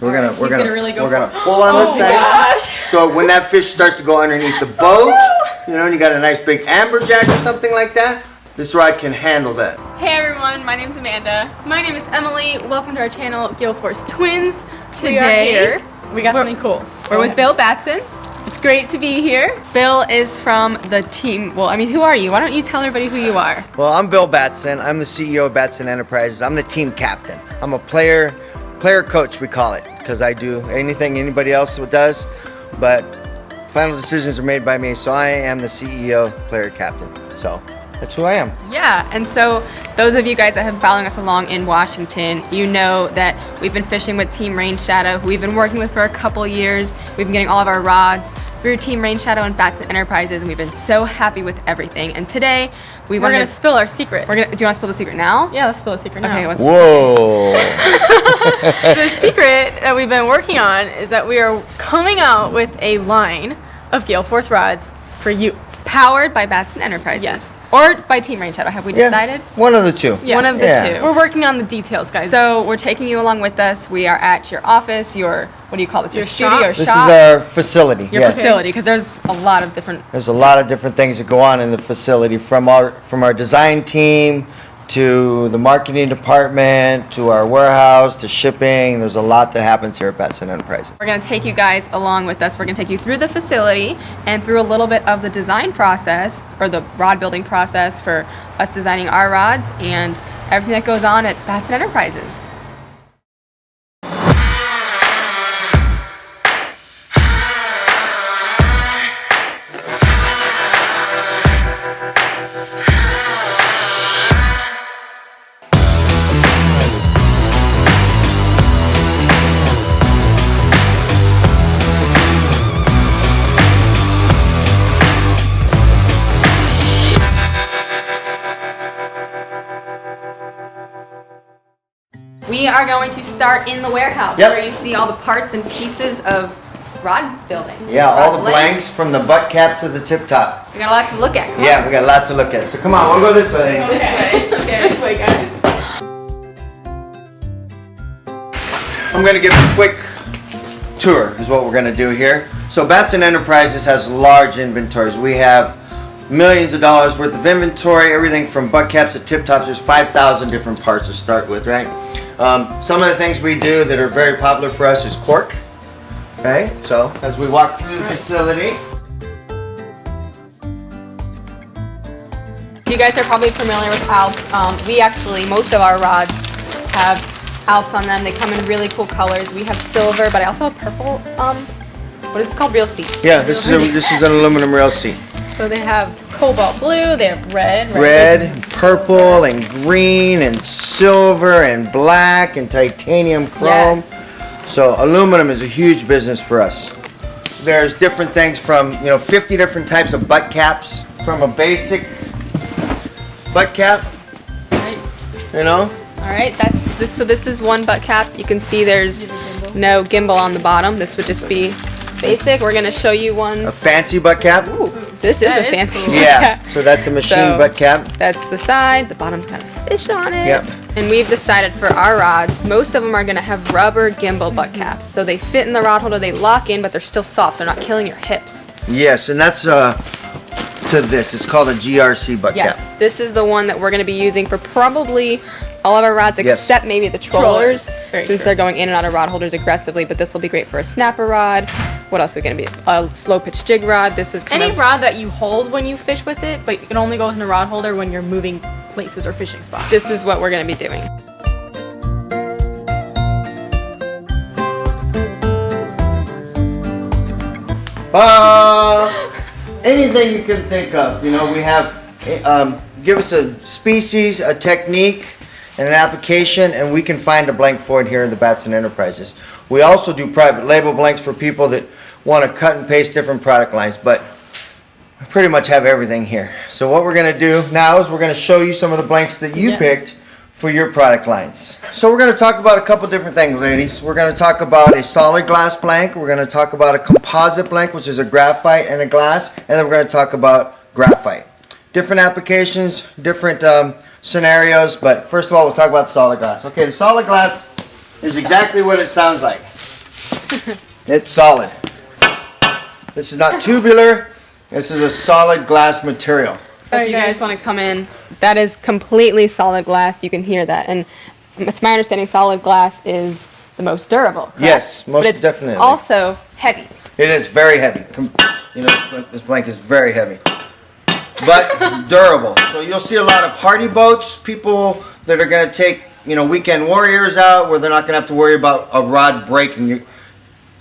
So we're gonna really go pull on this thing. Gosh. So when that fish starts to go underneath the boat, you know, and you got a nice big amberjack or something like that, this rod can handle that. Hey everyone, my name's Amanda. My name is Emily. Welcome to our channel, Gale Force Twins. Today, we got something cool. We're with Bill Batson. It's great to be here. Bill is from the team. Well, I mean, who are you? Why don't you tell everybody who you are? Well, I'm Bill Batson. I'm the CEO of Batson Enterprises. I'm the team captain. I'm a player coach, we call it, because I do anything anybody else does, but final decisions are made by me. So I am the CEO, player captain. So that's who I am. Yeah, and so those of you guys that have been following us along in Washington, you know that we've been fishing with Team Rainshadow, who we've been working with for a couple years. We've been getting all of our rods through Team Rainshadow and Batson Enterprises, and we've been so happy with everything. And today, we're gonna spill our secret. Do you want to spill the secret now? Yeah, let's spill the secret now. Okay, what's Whoa! The secret that we've been working on is that we are coming out with a line of Gale Force rods for you. powered by Batson Enterprises. Yes. Or by Team Rainshadow. Have we decided? One of the two. Yes. One of the two. We're working on the details, guys. So we're taking you along with us. We are at your office, your, what do you call this? Your studio, shop? your This shop. is our facility. Your yes. facility, because there's a lot of different. There's a lot of different things that go on in the facility, from our design team to the marketing department to our warehouse to shipping. There's a lot that happens here at Batson Enterprises. We're going to take you guys along with us. We're going to take you through the facility and through a little bit of the design process, or the rod building process for us designing our rods and everything that goes on at Batson Enterprises. We are going to start in the warehouse, Yep. where you see all the parts and pieces of rod building. Yeah, rod all the blanks from the butt cap to the tip top. We got a lot to look at. Come Yeah, we got lots to look at. So come on, we'll go this way. on. This way. Okay. This way, guys. I'm going to give a quick tour is what we're going to do here. So Batson Enterprises has large inventories. We have millions of dollars worth of inventory, everything from butt caps to tip tops. There's 5,000 different parts to start with, right? Some of the things we do that are very popular for us is cork. Okay, so as we walk through the facility. You guys are probably familiar with Alps. We actually, most of our rods have Alps on them. They come in really cool colors. We have silver, but I also have purple. What is it called? Real seat. Yeah, this is an aluminum rail seat. So they have cobalt blue, they have red, Red, purple, and green, and silver, and black, and titanium chrome. Yes. So aluminum is a huge business for us. There's different things from, 50 different types of butt caps, from a basic butt cap, Right. All right, that's this. So this is one butt cap. You can see there's no gimbal on the bottom. This would just be basic. We're gonna show you one. a fancy butt cap. Ooh, this is That a is fancy cool. butt Yeah, cap. so that's a machine So- butt cap. That's the side. The bottom's got a fish on it. Yep. And we've decided for our rods, most of them are going to have rubber gimbal butt caps. So they fit in the rod holder, they lock in, but they're still soft, so they're not killing your hips. Yes, and that's to this. It's called a GRC butt Yes, cap. this is the one that we're going to be using for probably all of our rods, Yes. except maybe the trollers, Very since true. they're going in and out of rod holders aggressively. But this will be great for a snapper rod. What else are we going to be? A slow pitch jig rod. This is kind Any of rod that you hold when you fish with it, but it only goes in a rod holder when you're moving places or fishing spots. this is what we're going to be doing. Anything you can think of. We have, give us a species, a technique, and an application, and we can find a blank for it here in the Batson Enterprises. We also do private label blanks for people that want to cut and paste different product lines, but we pretty much have everything here. So what we're going to do now is we're going to show you some of the blanks that you Yes. picked for your product lines. So we're going to talk about a couple different things, ladies. We're going to talk about a solid glass blank. We're going to talk about a composite blank, which is a graphite and a glass. And then we're going to talk about graphite. Different applications, different scenarios. But first of all, we'll talk about solid glass. Okay, the solid glass is exactly what it sounds like. It's solid. This is not tubular. This is a solid glass material. So if you guys want to come in, that is completely solid glass. You can hear that. And it's my understanding solid glass is the most durable, correct? Yes, most but it's definitely. Also heavy. It is very heavy. You know, this blanket is very heavy, but durable. So you'll see a lot of party boats, people that are going to take, you know, weekend warriors out where they're not going to have to worry about a rod breaking. It's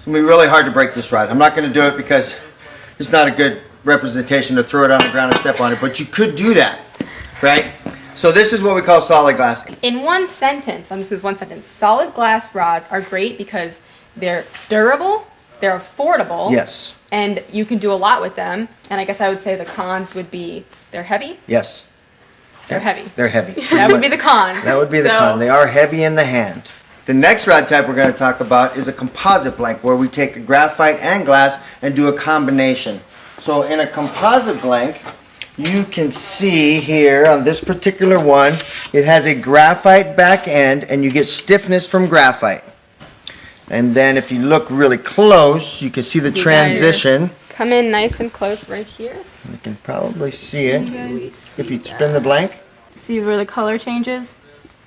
going to be really hard to break this rod. I'm not going to do it because it's not a good representation to throw it on the ground and step on it, but you could do that, right? So this is what we call solid glass. In one sentence, I'm just going to use one sentence, solid glass rods are great because they're durable, they're affordable. Yes. And you can do a lot with them. And I guess I would say the cons would be they're heavy. Yes. They're heavy. They're heavy. That would be the con. That would be the con. They are heavy in the hand. The next rod type we're going to talk about is a composite blank, where we take a graphite and glass and do a combination. So in a composite blank, you can see here on this particular one, it has a graphite back end and you get stiffness from graphite. And then if you look really close, you can see the transition. Come in nice and close right here. You can probably see it if you spin the blank. See where the color changes?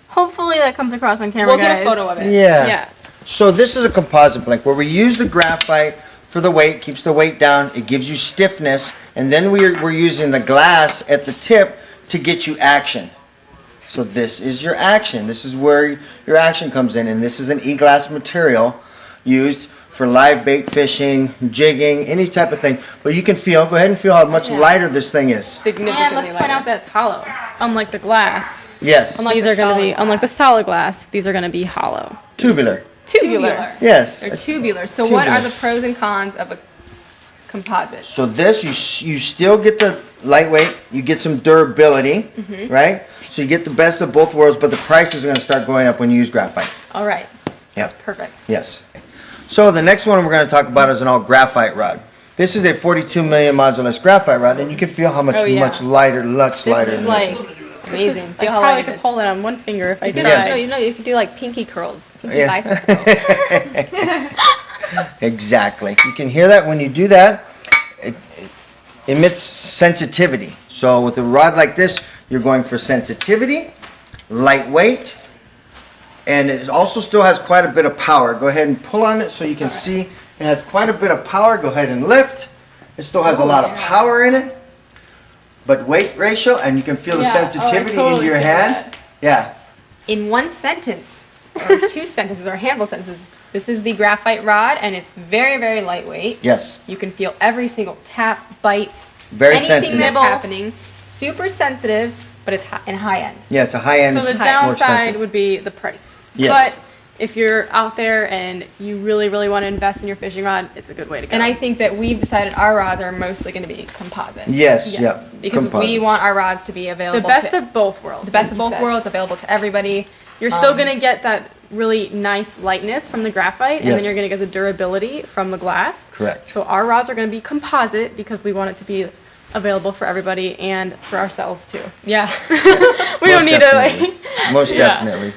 Hopefully that comes across on camera, We'll guys. get a photo of it. Yeah. So this is a composite blank where we use the graphite for the weight, keeps the weight down, it gives you stiffness, and then we're using the glass at the tip to get you action. So this is your action. This is where your action comes in, and this is an e-glass material used for live bait fishing, jigging, any type of thing. But you can feel, go ahead and feel how much lighter this thing is. Significantly And let's point out that it's hollow, unlike the glass. Yes. Unlike These the are going to be, solid unlike the solid glass, these are going to be hollow. Tubular. tubular. Yes. They're tubular. So what Tubular. are the pros and cons of a composite? So this, you still get the lightweight, you get some durability, right? So you get the best of both worlds, but the price is going to start going up when you use graphite. All right. Yeah. That's perfect. Yes. So the next one we're going to talk about is an all graphite rod. This is a 42 million modulus graphite rod, and you can feel how much much lighter, much lighter. This is than like amazing. I Feel how probably light could it is. hold it on one finger if I You could, tried. no, you could do like pinky curls, pinky Yeah. bicep curls. Exactly. You can hear that when you do that. It emits sensitivity. So with a rod like this, you're going for sensitivity, lightweight, and it also still has quite a bit of power. Go ahead and pull on it so you can see it has quite a bit of power. Go ahead and lift. It still has a lot of power in it, but weight ratio, and you can feel the sensitivity in your hand. Yeah. In one sentence, or two sentences, or a handful of sentences, this is the graphite rod, and it's very, very lightweight. Yes. You can feel every single tap, bite, Very anything sensitive. that's happening. Super sensitive, but it's in high end. Yeah, it's a high end. So the more downside expensive. would be the price. Yes. But if you're out there and you really, really want to invest in your fishing rod, it's a good way to go. And I think that we've decided our rods are mostly going to be composite. Yes. Yes. Yep. Because we Composites. want our rods to be available. the best to, of both worlds. the best like of you both said. worlds, available to everybody. You're still going to get that really nice lightness from the graphite, and Yes. then you're going to get the durability from the glass. Correct. So our rods are going to be composite because we want it to be available for everybody and for ourselves too. Yeah. We don't need definitely. to Most Yeah. definitely.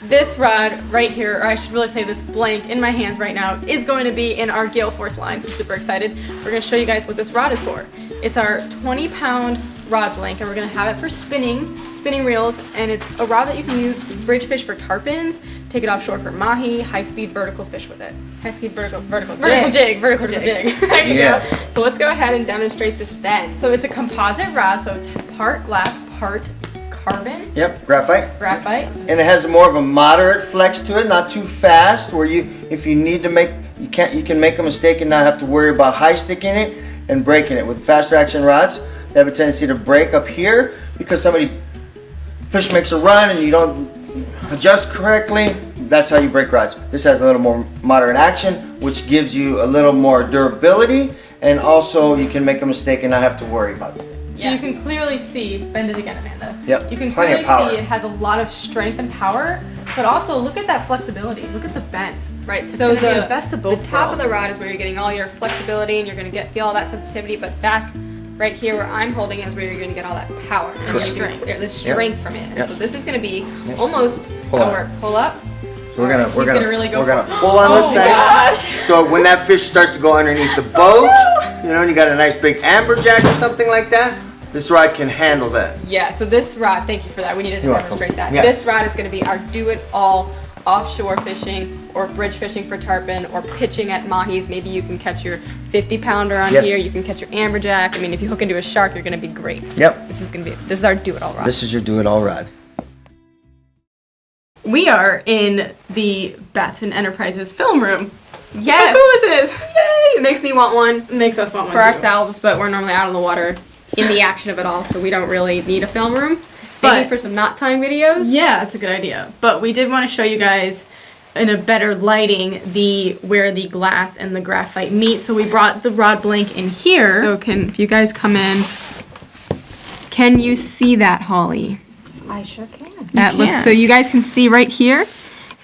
This rod right here, or I should really say this blank in my hands right now, is going to be in our Gale Force line, so I'm super excited. We're going to show you guys what this rod is for. It's our 20-pound rod blank, and we're going to have it for spinning reels, and it's a rod that you can use to bridge fish for tarpons, take it offshore for mahi, high-speed vertical fish with it. High-speed vertical Vertical jig. There you Yes. go. So let's go ahead and demonstrate this then. So it's a composite rod, so it's part glass, part carbon, Yep. Graphite. graphite. And it has more of a moderate flex to it, not too fast, where if you need to you can make a mistake and not have to worry about high sticking it and breaking it. With faster action rods, they have a tendency to break up here because fish makes a run and you don't adjust correctly. That's how you break rods. This has a little more moderate action, which gives you a little more durability, and also you can make a mistake and not have to worry about it. So you can clearly see, bend it again, Amanda. Yep, You can plenty clearly of power. see it has a lot of strength and power, but also look at that flexibility. Look at the bend. Right, It's so gonna be the best of both the top of worlds. the rod is where you're getting all your flexibility and you're going to feel all that sensitivity, but back right here where I'm holding is where you're going to get all that power and Correct. strength, the strength from it. And Yep. so this is going to be almost Pull how up. we're pull up, So we're He's gonna really go. we're gonna pull on this Oh my thing. gosh. So when that fish starts to go underneath the boat, you know, and you got a nice big amberjack or something like that, this rod can handle that. Yeah, so this rod, thank you for that. We needed to You're demonstrate welcome. that. Yes. This rod is going to be our do-it-all offshore fishing or bridge fishing for tarpon or pitching at mahis. Maybe you can catch your 50-pounder on Yes. here. You can catch your amberjack. I mean, if you hook into a shark, you're going to be great. Yep. This is our do-it-all rod. This is your do-it-all rod. We are in the Batson Enterprises film room. Yes. Who is this? Yay! It makes me want one Makes us want one for too. ourselves, but we're normally out on the water in the action of it all, so we don't really need a film room. But- Maybe for some knot tying videos. Yeah, that's a good idea. But we did want to show you guys in a better lighting where the glass and the graphite meet. So we brought the rod blank in here. So if you guys come in, can you see that, Holly? I sure can. That looks, can. so you guys can see right here,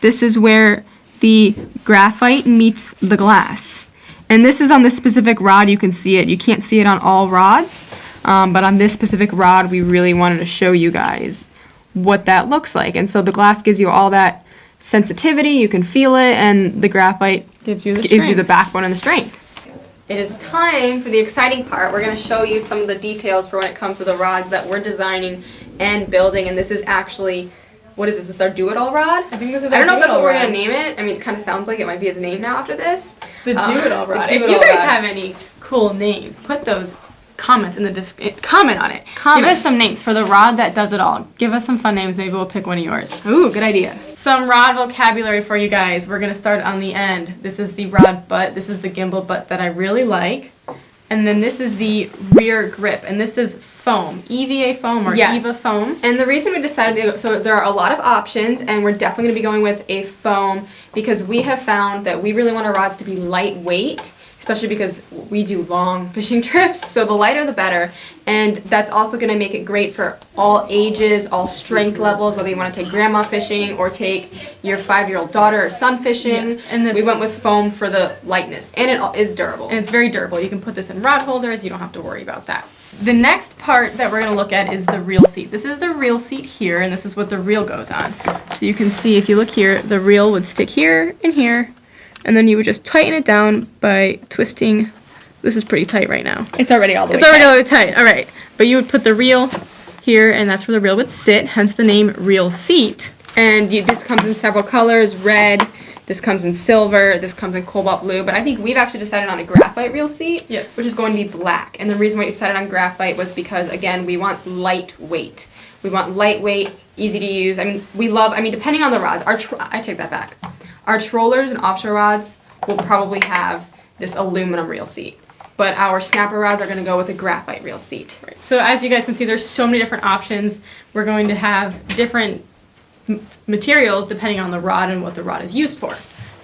this is where the graphite meets the glass. And this is on this specific rod, you can see it. You can't see it on all rods, but on this specific rod, we really wanted to show you guys what that looks like. And so the glass gives you all that sensitivity, you can feel it, and the graphite Gives you the gives you the strength. backbone and the strength. It is time for the exciting part. We're going to show you some of the details for when it comes to the rods that we're designing and building. And this is actually, what is this? This is our do-it-all rod? I think this is I our don't know if that's what we're do-it-all going to name it. I mean, it kind of sounds like it might be his name now after this. The do-it-all the rod. If you do-it-all guys rod. have any cool names, put those comments in the comment on it. Comment. Give us some names for the rod that does it all. Give us some fun names. Maybe we'll pick one of yours. Ooh, good idea. Some rod vocabulary for you guys. We're gonna start on the end. This is the rod butt. This is the gimbal butt that I really like. And then this is the rear grip, and this is foam, EVA foam or Yes. EVA foam. And the reason we decided to go, so there are a lot of options, and we're definitely going to be going with a foam because we have found that we really want our rods to be lightweight, especially because we do long fishing trips, so the lighter the better. And that's also going to make it great for all ages, all strength levels, whether you want to take grandma fishing or take your 5-year-old daughter or son fishing. Yes, and this- we went with foam for the lightness, and it is durable. And it's very durable. You can put this in rod holders. You don't have to worry about that. The next part that we're going to look at is the reel seat. This is the reel seat here, and this is what the reel goes on. So you can see, if you look here, the reel would stick here and here, and then you would just tighten it down by twisting. This is pretty tight right now. It's already all the way It's already a little bit tight. All right. But you would put the reel here, and that's where the reel would sit, hence the name reel seat. And this comes in several colors, red, this comes in silver, this comes in cobalt blue, but I think we've actually decided on a graphite reel seat, Yes. which is going to be black. And the reason why we decided on graphite was because, again, we want lightweight. We want lightweight, easy to use. Depending on the rods, I take that back. Our trollers and offshore rods will probably have this aluminum reel seat, but our snapper rods are going to go with a graphite reel seat. So as you guys can see, there's so many different options. We're going to have different materials depending on the rod and what the rod is used for.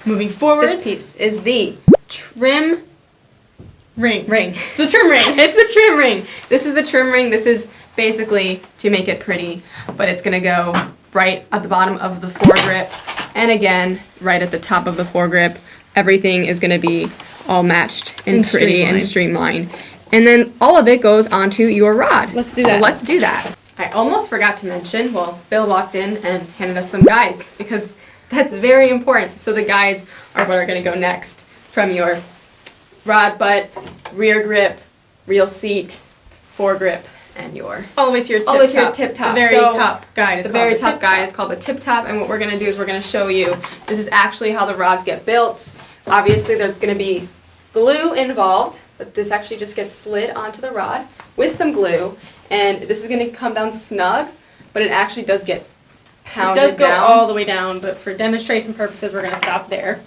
Moving forward, This piece is the trim ring. ring. It's the trim ring. It's the trim ring. This is the trim ring. This is basically to make it pretty, but it's going to go right at the bottom of the foregrip, and again, right at the top of the foregrip. Everything is going to be all matched and pretty and streamlined. And then all of it goes onto your rod. Let's do So that. let's do that. I almost forgot to mention, well, Bill walked in and handed us some guides because that's very important. So the guides are what are going to go next from your rod butt, rear grip, reel seat, foregrip, and your All the way to your tip all the way to your top. tip top. The very So, top guide is the called very the top tip guide top. is called the tip top, and what we're going to do is we're going to show you, this is actually how the rods get built. Obviously there's going to be glue involved, but this actually just gets slid onto the rod with some glue, and this is going to come down snug, but it actually does get It pounded does go down. all the way down, but for demonstration purposes, we're going to stop there.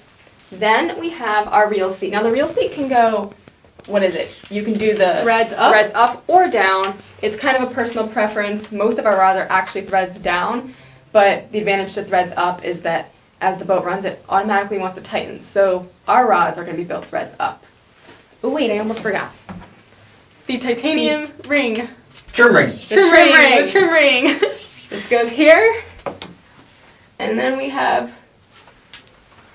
Then we have our reel seat. Now the reel seat can go, what is it? You can do the Threads up. threads up or down. It's kind of a personal preference. Most of our rods are actually threads down, but the advantage to threads up is that as the boat runs, it automatically wants to tighten. So our rods are going to be built threads up. Oh wait, I almost forgot. The titanium ring. Trim ring. The trim ring. The trim ring. This goes here, and then we have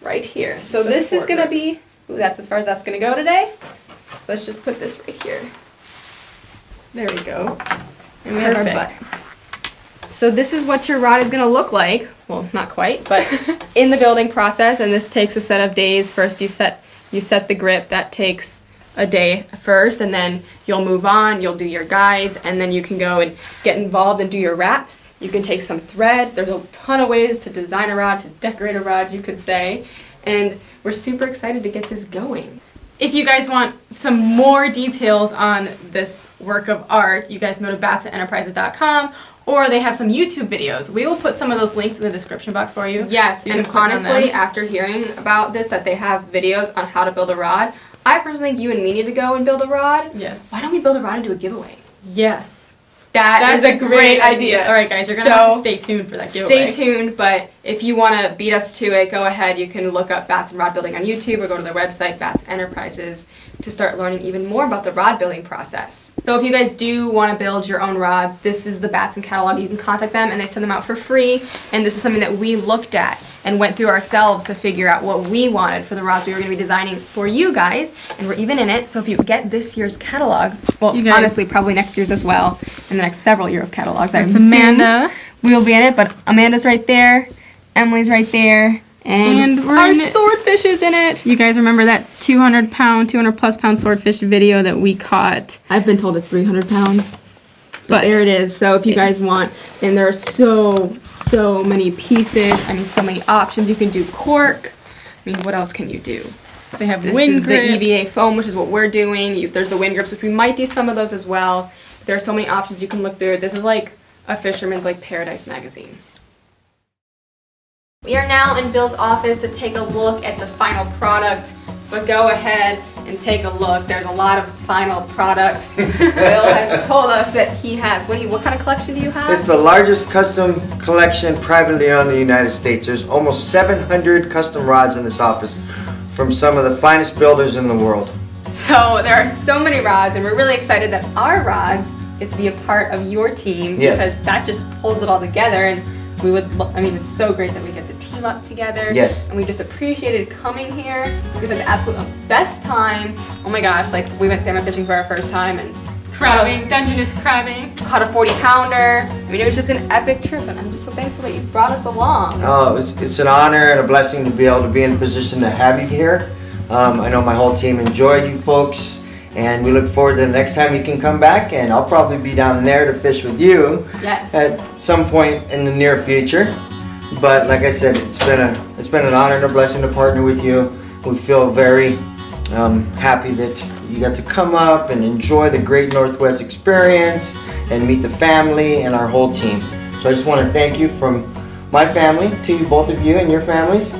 right here. So The this is going to foregrip. be, ooh, that's as far as that's going to go today. So let's just put this right here. There we go. And we have our butt. Perfect. so this is what your rod is going to look like. Well, not quite, but in the building process, and this takes a set of days. First you set the grip. That takes a day first, and then you'll move on, you'll do your guides, and then you can go and get involved and do your wraps. You can take some thread. There's a ton of ways to design a rod, to decorate a rod, you could say, and we're super excited to get this going. If you guys want some more details on this work of art, you guys can go to batsonenterprises.com, or they have some YouTube videos. We will put some of those links in the description box for you. Yes, so you and can click on honestly, them. after hearing about this, that they have videos on how to build a rod, I personally think you and me need to go and build a rod. Yes. Why don't we build a rod and do a giveaway? Yes. That's a great idea. All right, guys, you're going to have to stay tuned for that giveaway. Stay tuned, but if you want to beat us to it, go ahead. You can look up Batson Rod Building on YouTube or go to their website, Batson Enterprises, to start learning even more about the rod building process. So if you guys do want to build your own rods, this is the Batson catalog. You can contact them, and they send them out for free. And this is something that we looked at and went through ourselves to figure out what we wanted for the rods we were going to be designing for you guys. And we're even in it. So if you get this year's catalog, well, You guys- honestly, probably next year's as well, in the next several year of catalogs. That's I'm assuming Amanda. we will be in it, but Amanda's right there, Emily's right there, and we're our in it. swordfish is in it. You guys remember that 200 plus pound swordfish video that we caught? I've been told it's 300 pounds. But But there it is. So if you guys want, and there are so many pieces. I mean, so many options. You can do cork. I mean, what else can you do? They have This wind is grips. the EVA foam, which is what we're doing. There's the wind grips, which we might do some of those as well. There are so many options you can look through. This is like a fisherman's paradise magazine. We are now in Bill's office to take a look at the final product, but go ahead and take a look. There's a lot of final products. Bill has told us that he has. What kind of collection do you have? It's the largest custom collection privately owned in the United States. There's almost 700 custom rods in this office from some of the finest builders in the world. So there are so many rods, and we're really excited that our rods get to be a part of your team, Yes. because that just pulls it all together. And we would, I mean, it's so great that we get to team up together. Yes. And we just appreciated coming here. We've had the absolute best time. Oh my gosh, we went salmon fishing for our first time and Crabbing, Dungeness crabbing. caught a 40-pounder. I mean, it was just an epic trip, and I'm just so thankful that you brought us along. Oh, it's an honor and a blessing to be able to be in a position to have you here. I know my whole team enjoyed you folks, and we look forward to the next time you can come back, and I'll probably be down there to fish with you Yes. at some point in the near future. But like I said, it's been an honor and a blessing to partner with you. We feel very happy that you got to come up and enjoy the Great Northwest experience and meet the family and our whole team. So I just want to thank you from my family to you, both of you and your families.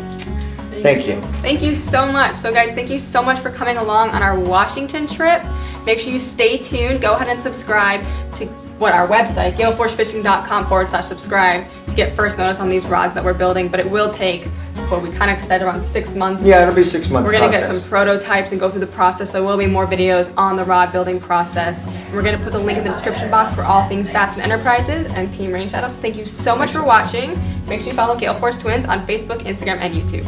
Thank you. Thank you so much. So guys, thank you so much for coming along on our Washington trip. Make sure you stay tuned. Go ahead and subscribe to our website, galeforcefishing.com/subscribe, to get first notice on these rods that we're building. But it will take, what we kind of said, around 6 months. Yeah, it'll be 6 months. We're gonna get some prototypes and go through the process. There will be more videos on the rod building process. And we're gonna put the link in the description box for all things Batson Enterprises and Team Rainshadow. So thank you so much for watching. Make sure you follow Gale Force Twins on Facebook, Instagram, and YouTube.